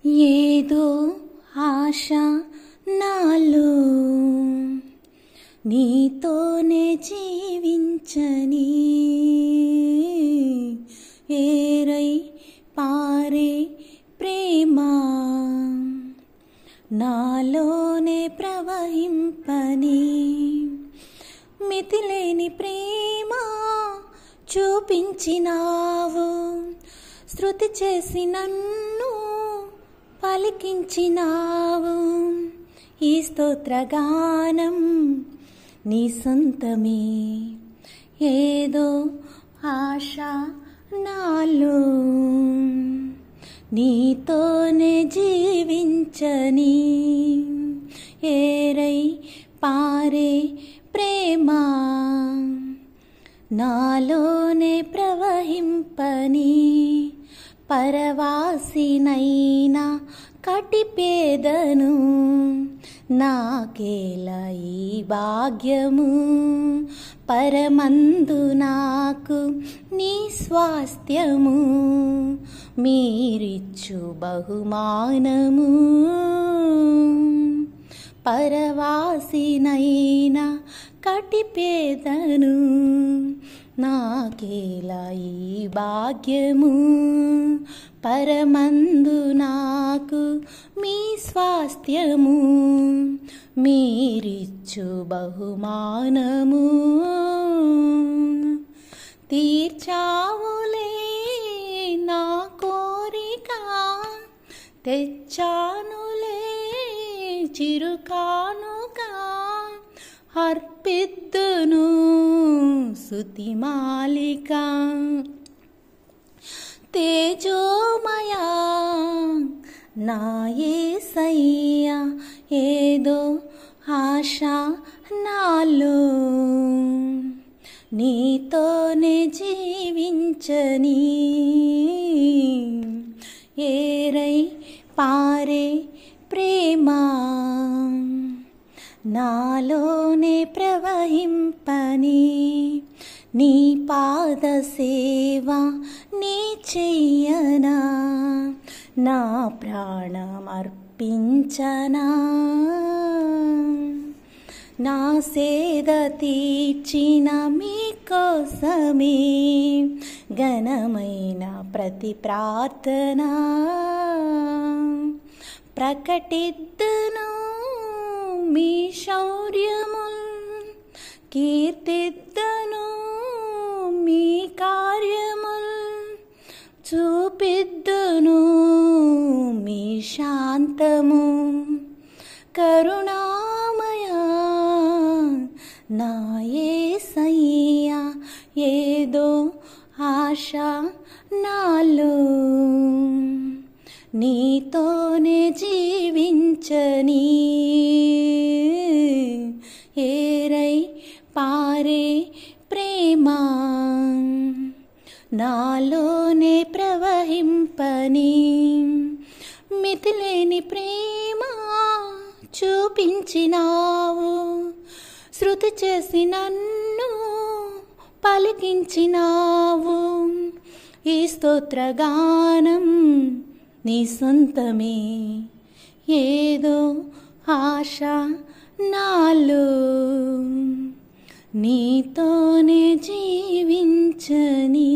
ఏదో ఆశ నాలో నీతోనే జీవించని, ఏరై పారే ప్రేమ నాలోనే ప్రవహింపని, మితిలేని ప్రేమ చూపించినావు, శృతి చేసి నన్ను పలికించినావు. ఈ స్తోత్రగానం నీ సొంతమే. ఏదో ఆశ నాలో నీతోనే జీవించని, ఏరై పారే ప్రేమ నాలోనే ప్రవహింపని, పరవాసినైనా కటిపేదను నాకేలా ఈ భాగ్యము, పరమందు నాకు నీ స్వాస్థ్యము, మీరిచ్చు బహుమానము. పరవాసినైనా కటిపేదను నాకేలా ఈ భాగ్యము, పరమందు నాకు మీ స్వాస్థ్యము, మీరిచ్చు బహుమానము. తీర్చావులే నా కోరిక, తెచ్చానులే చిరుకానుక, అర్పిద్దును స్తుతిమాలిక. తేజోమయా నా యేసయ్యా, ఏదో ఆశ నాలో నీతోనే జీవించని, ఏరై పారే ప్రేమ నాలోనే ప్రవహింపని, నీ పాద సేవ నీ చెయ్యనా, నా ప్రాణమర్పించనా. నా సేద తీర్చిన మీకోసమే ఘనమైన ప్రతి ప్రార్థన ప్రకటిద్దును, మీ శౌర్యముల్ కీర్తిద్దును, మీ కార్యముల్ చూపిద్దును, మీ శాంతము. కరుణామయా నా యేసయ్యా, ఏదో ఆశ నాలో నీతోనే జీవించని, ఏరై పారే ప్రేమ నాలోనే ప్రవహింపని, మితిలేని ప్రేమ చూపించినావు, శృతి చేసి నన్ను పలికించినావు. ఈ స్తోత్రగానం నీ సొంతమే. ఏదో ఆశ నాలో నీతోనే జీవించని.